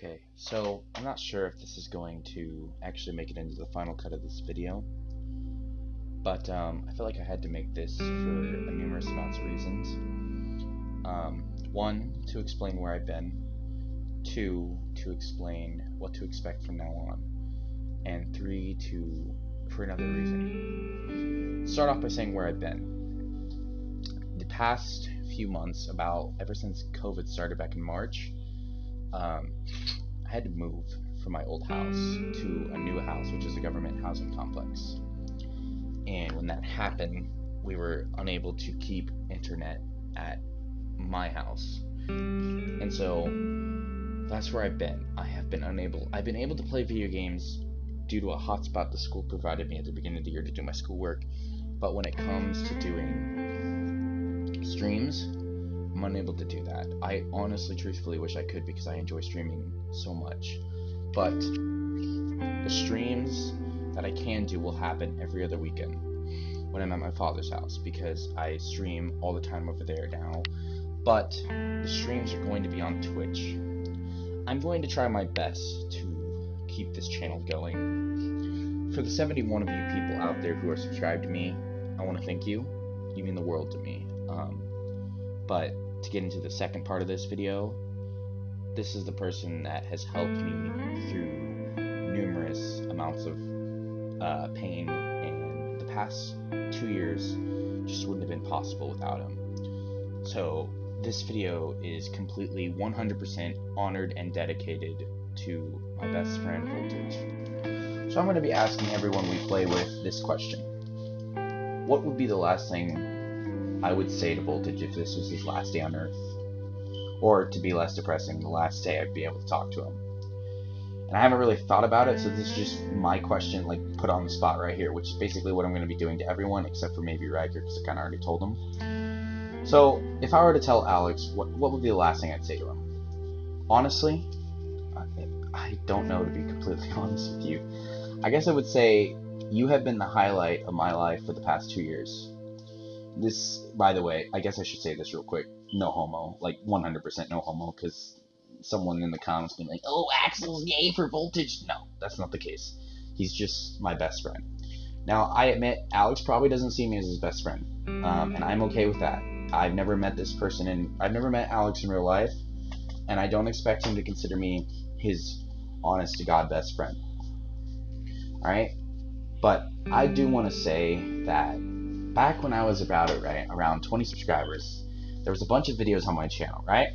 Okay, so I'm not sure if this is going to actually make it into the final cut of this video, but I feel like I had to make this for a numerous amounts of reasons. One, to explain where I've been. Two, to explain what to expect from now on. And three, for another reason. Start off by saying where I've been. The past few months, ever since COVID started back in March, I had to move from my old house to a new house, which is a government housing complex. And when that happened, we were unable to keep internet at my house. And so that's where I've been. I've been able to play video games due to a hotspot the school provided me at the beginning of the year to do my schoolwork. But when it comes to doing streams, I'm unable to do that. I honestly, truthfully wish I could because I enjoy streaming so much. But the streams that I can do will happen every other weekend when I'm at my father's house because I stream all the time over there now. But the streams are going to be on Twitch. I'm going to try my best to keep this channel going. For the 71 of you people out there who are subscribed to me, I want to thank you. You mean the world to me. But to get into the second part of this video, this is the person that has helped me through numerous amounts of pain, and the past 2 years just wouldn't have been possible without him. So this video is completely 100% honored and dedicated to my best friend, Voltage. So I'm going to be asking everyone we play with this question. What would be the last thing I would say to Voltage if this was his last day on Earth? Or, to be less depressing, the last day I'd be able to talk to him. And I haven't really thought about it, so this is just my question, like, put on the spot right here, which is basically what I'm going to be doing to everyone, except for maybe Riker, because I kind of already told him. So, if I were to tell Alex, what would be the last thing I'd say to him? Honestly, I don't know, to be completely honest with you. I guess I would say, you have been the highlight of my life for the past 2 years. This, by the way, I guess I should say this real quick. No homo. Like, 100% no homo, because someone in the comments being like, oh, Axel's gay for Voltage. No, that's not the case. He's just my best friend. Now, I admit, Alex probably doesn't see me as his best friend, and I'm okay with that. I've never met Alex in real life, and I don't expect him to consider me his honest-to-God best friend. Alright? But I do want to say that back when I was around 20 subscribers, there was a bunch of videos on my channel, right?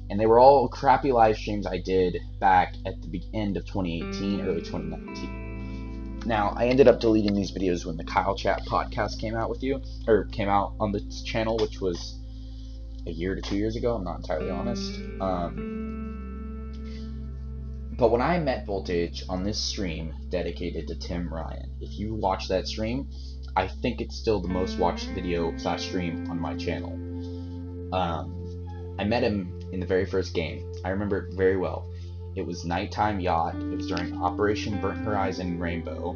And they were all crappy live streams I did back at the end of 2018, early 2019. Now, I ended up deleting these videos when the Kyle Chat podcast came out on the channel, which was a year to 2 years ago. I'm not entirely honest. But when I met Voltage on this stream dedicated to Tim Ryan, if you watch that stream, I think it's still the most watched video / stream on my channel. I met him in the very first game. I remember it very well. It was Nighttime Yacht. It was during Operation Burnt Horizon Rainbow.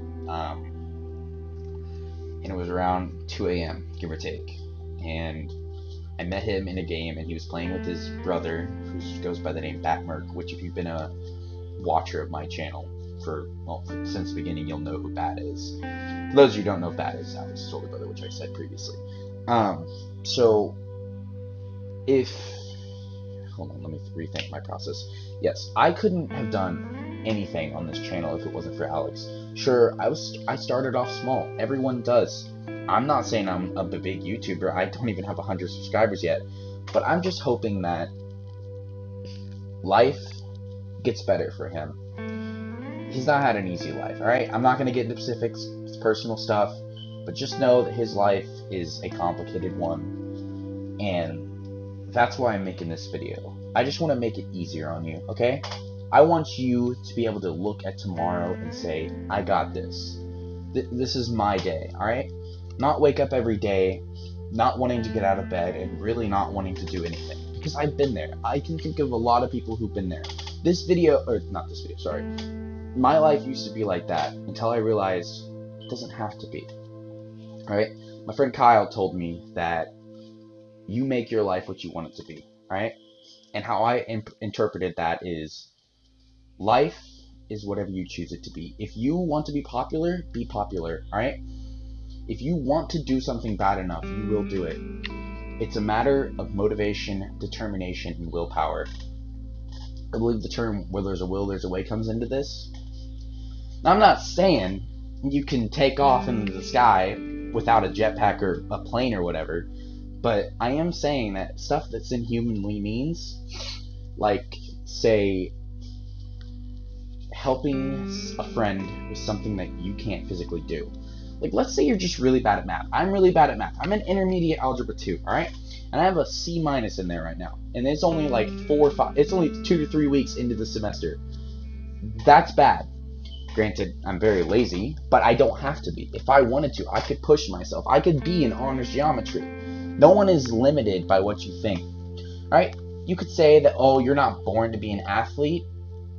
And it was around 2 a.m., give or take. And I met him in a game, and he was playing with his brother, who goes by the name Batmerk, which if you've been a watcher of my channel since the beginning, you'll know who Bat is. For those of you who don't know, Bat is Alex's older brother, which I said previously. So, hold on, let me rethink my process. Yes, I couldn't have done anything on this channel if it wasn't for Alex. Sure, I started off small. Everyone does. I'm not saying I'm a big YouTuber. I don't even have 100 subscribers yet. But I'm just hoping that life gets better for him. He's not had an easy life, alright? I'm not going to get into specifics, it's personal stuff, but just know that his life is a complicated one, and that's why I'm making this video. I just want to make it easier on you, okay? I want you to be able to look at tomorrow and say, I got this. This is my day, alright? Not wake up every day, not wanting to get out of bed, and really not wanting to do anything. Because I've been there. I can think of a lot of people who've been there. My life used to be like that until I realized it doesn't have to be. Alright? My friend Kyle told me that you make your life what you want it to be. Alright? And how I interpreted that is Life is whatever you choose it to be. If you want to be popular, alright? If you want to do something bad enough, you will do it. It's a matter of motivation, determination, and willpower. I believe the term where there's a will, there's a way comes into this. Now, I'm not saying you can take off into the sky without a jetpack or a plane or whatever, but I am saying that stuff that's inhumanly means, like, say, helping a friend with something that you can't physically do. Like, let's say you're just really bad at math. I'm really bad at math. I'm an intermediate algebra 2, alright? And I have a C- in there right now. And it's only like 4 or 5, it's only 2 to 3 weeks into the semester. That's bad. Granted, I'm very lazy, but I don't have to be. If I wanted to, I could push myself. I could be in honors geometry. No one is limited by what you think. Alright? You could say that, oh, you're not born to be an athlete.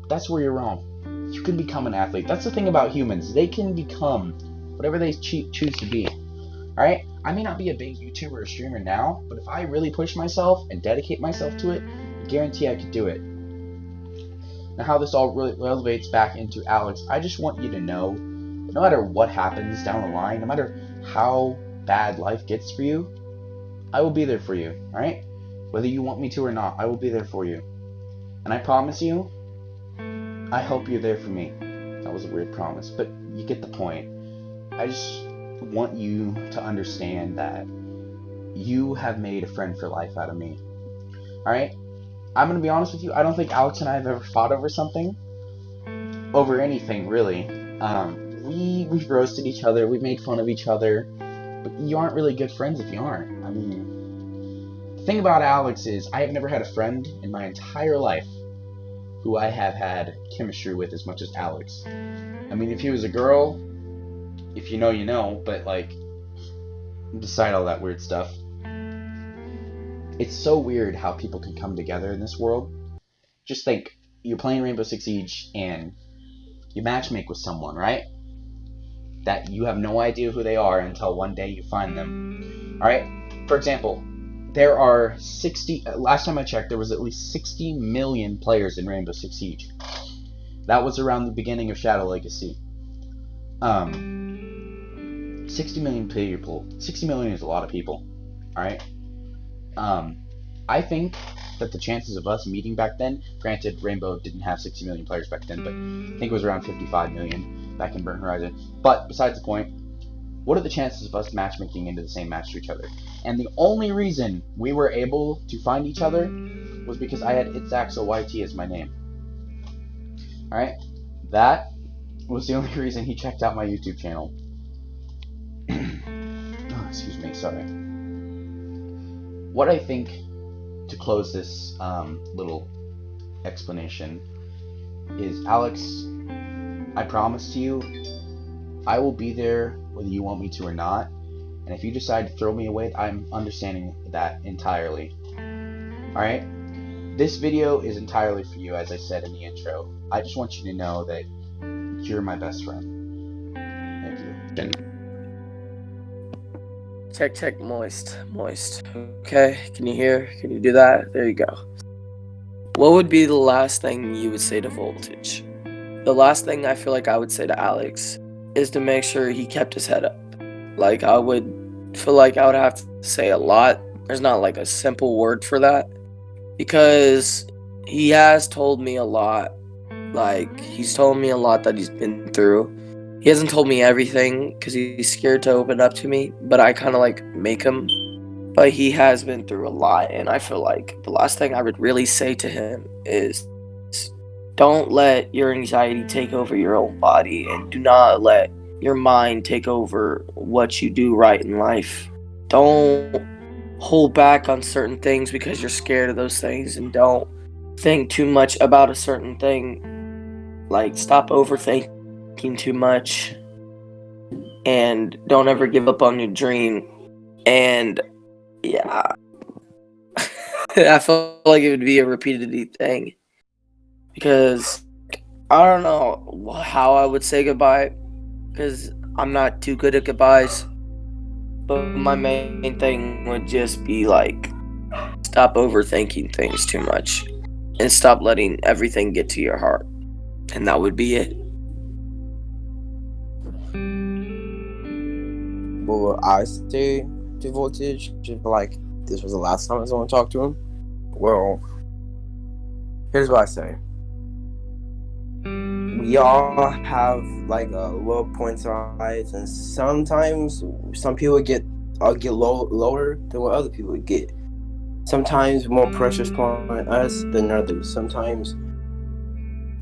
That's where you're wrong. You can become an athlete. That's the thing about humans. They can become whatever they choose to be. Alright? I may not be a big YouTuber or streamer now, but if I really push myself and dedicate myself to it, I guarantee I could do it. Now, how this all really elevates back into Alex, I just want you to know that no matter what happens down the line, no matter how bad life gets for you, I will be there for you, alright? Whether you want me to or not, I will be there for you. And I promise you, I hope you're there for me. That was a weird promise, but you get the point. I just want you to understand that you have made a friend for life out of me. Alright? I'm going to be honest with you, I don't think Alex and I have ever fought over something. Over anything, really. We've roasted each other, we've made fun of each other, but you aren't really good friends if you aren't. I mean, the thing about Alex is, I have never had a friend in my entire life who I have had chemistry with as much as Alex. I mean, if he was a girl, if you know, you know, but like, beside all that weird stuff, it's so weird how people can come together in this world. Just think, you're playing Rainbow Six Siege and you matchmake with someone, right? That you have no idea who they are until one day you find them. Alright? For example, there are 60, last time I checked, there was at least 60 million players in Rainbow Six Siege. That was around the beginning of Shadow Legacy. 60 million people. 60 million is a lot of people. Alright? I think that the chances of us meeting back then, granted Rainbow didn't have 60 million players back then, but I think it was around 55 million back in Burnt Horizon. But besides the point, what are the chances of us matchmaking into the same match to each other? And the only reason we were able to find each other was because I had It'sAxelYT as my name. Alright? That was the only reason he checked out my YouTube channel. Oh, excuse me, sorry. What I think, to close this little explanation, is Alex, I promise to you, I will be there whether you want me to or not, and if you decide to throw me away, I'm understanding that entirely. Alright? This video is entirely for you, as I said in the intro. I just want you to know that you're my best friend. Thank you. Check, moist. Okay, can you hear? Can you do that? There you go. What would be the last thing you would say to Voltage? The last thing I feel like I would say to Alex is to make sure he kept his head up. Like, I would feel like I would have to say a lot. There's not like a simple word for that, because he has told me a lot. Like, he's told me a lot that he's been through. He hasn't told me everything because he's scared to open up to me, but I kind of like make him. But he has been through a lot, and I feel like the last thing I would really say to him is, don't let your anxiety take over your own body, and do not let your mind take over what you do right in life. Don't hold back on certain things because you're scared of those things, and don't think too much about a certain thing. Like, stop overthinking too much, and don't ever give up on your dream. And yeah, I feel like it would be a repeated thing, because I don't know how I would say goodbye, because I'm not too good at goodbyes. But my main thing would just be like, stop overthinking things too much, and stop letting everything get to your heart. and that would be it. What would I say to Voltage if like this was the last time I was going to talk to him? Well, here's what I say. We all have like low points in our lives, and sometimes some people get lower than what other people get. Sometimes more pressures put on us than others. Sometimes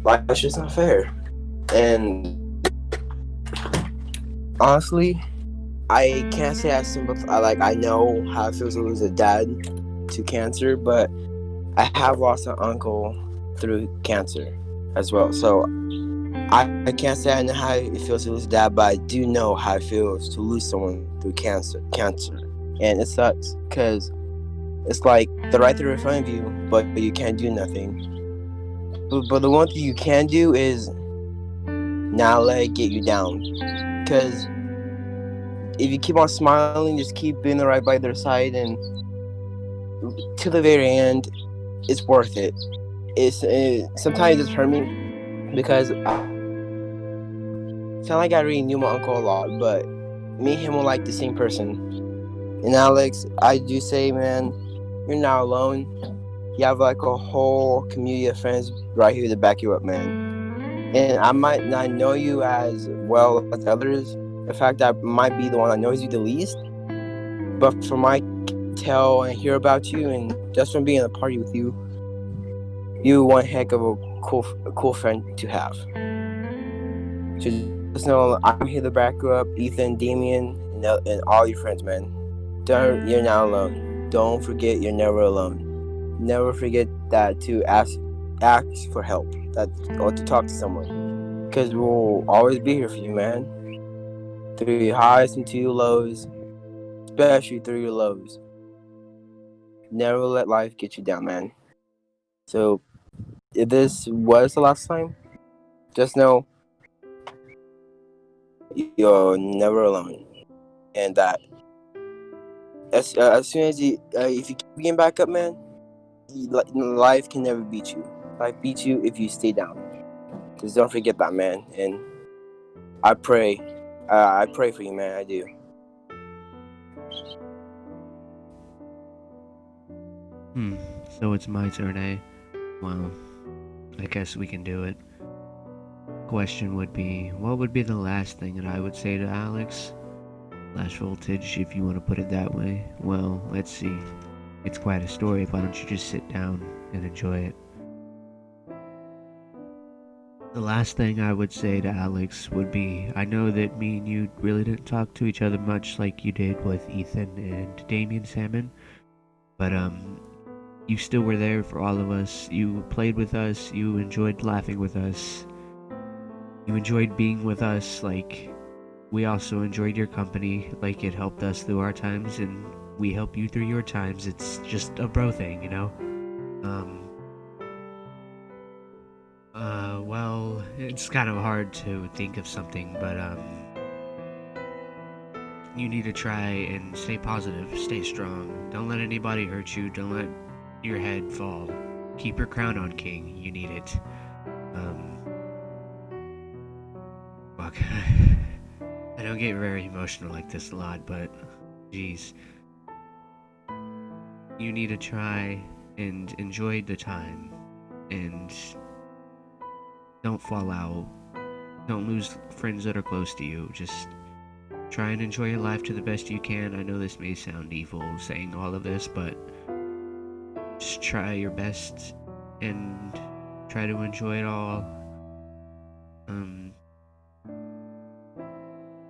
life's just not fair. And honestly, I can't say I sympathize. I know how it feels to lose a dad to cancer, but I have lost an uncle through cancer as well. So I can't say I know how it feels to lose a dad, but I do know how it feels to lose someone through cancer. And it sucks because it's like they're right there in front of you, but you can't do nothing. But the one thing you can do is not let it get you down. Because if you keep on smiling, just keep being right by their side, and to the very end, it's worth it. Sometimes it's hurt me because I felt like I really knew my uncle a lot, but me and him were like the same person. And Alex, I do say, man, you're not alone. You have like a whole community of friends right here to back you up, man. And I might not know you as well as others. In fact, I might be the one that knows you the least. But from my tell and hear about you, and just from being a party with you, you one heck of a cool friend to have. So just know I'm here to back you up, Ethan, Damien, and all your friends, man. You're not alone. Don't forget you're never alone. Never forget that to ask for help, or to talk to someone, because we'll always be here for you, man. Through your highs and to your lows, especially through your lows. Never let life get you down, man. So if this was the last time, just know you're never alone, and that as soon as if you keep getting back up, man, life can never beat you. Life beats you if you stay down. Just don't forget that, man. And I pray for you, man. I do. So it's my turn, eh? Well, I guess we can do it. Question would be, what would be the last thing that I would say to Alex? Last Voltage, if you want to put it that way. Well, let's see. It's quite a story. Why don't you just sit down and enjoy it? The last thing I would say to Alex would be, I know that me and you really didn't talk to each other much like you did with Ethan and Damien Salmon, but you still were there for all of us. You played with us, you enjoyed laughing with us, you enjoyed being with us. Like, we also enjoyed your company. Like, it helped us through our times, and we help you through your times. It's just a bro thing, you know? Well, it's kind of hard to think of something, but you need to try and stay positive, stay strong. Don't let anybody hurt you. Don't let your head fall. Keep your crown on, King. You need it. Fuck. I don't get very emotional like this a lot, but geez. You need to try and enjoy the time, and don't fall out. Don't lose friends that are close to you. Just try and enjoy your life to the best you can. I know this may sound evil saying all of this, but just try your best and try to enjoy it all.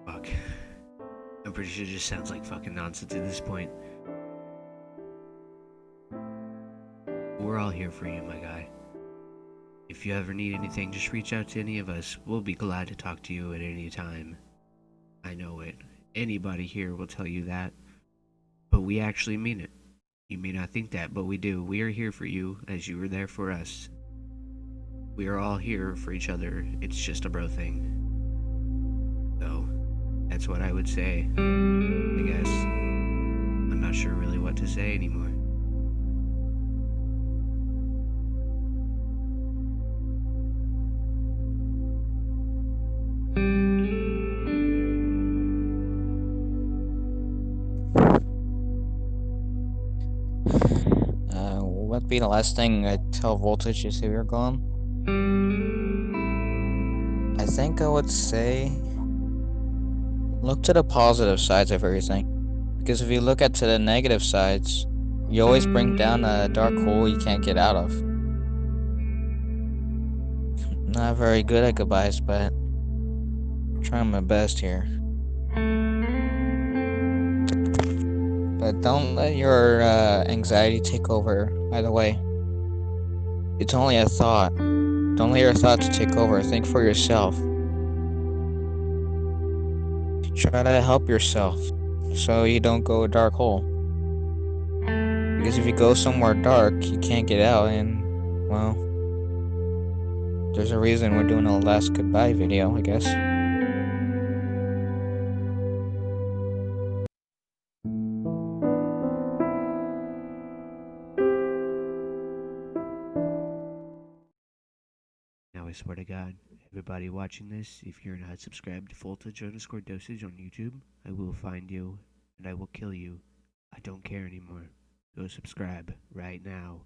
Fuck. I'm pretty sure it just sounds like fucking nonsense at this point. We're all here for you, my guy. If you ever need anything, just reach out to any of us. We'll be glad to talk to you at any time. I know it. Anybody here will tell you that. But we actually mean it. You may not think that, but we do. We are here for you as you were there for us. We are all here for each other. It's just a bro thing. So, that's what I would say. I guess. I'm not sure really what to say anymore. What'd be the last thing I'd tell Voltage if we were gone? I think I would say look to the positive sides of everything. Because if you look at to the negative sides, you always bring down a dark hole you can't get out of. Not very good at goodbyes, but I'm trying my best here. But don't let your anxiety take over either way. It's only a thought. Don't let your thoughts take over. Think for yourself. Try to help yourself so you don't go a dark hole. Because if you go somewhere dark, you can't get out, and, well, there's a reason we're doing a last goodbye video, I guess. Now I swear to God, everybody watching this, if you're not subscribed to Voltage_Dosage on YouTube, I will find you and I will kill you. I don't care anymore. Go subscribe right now.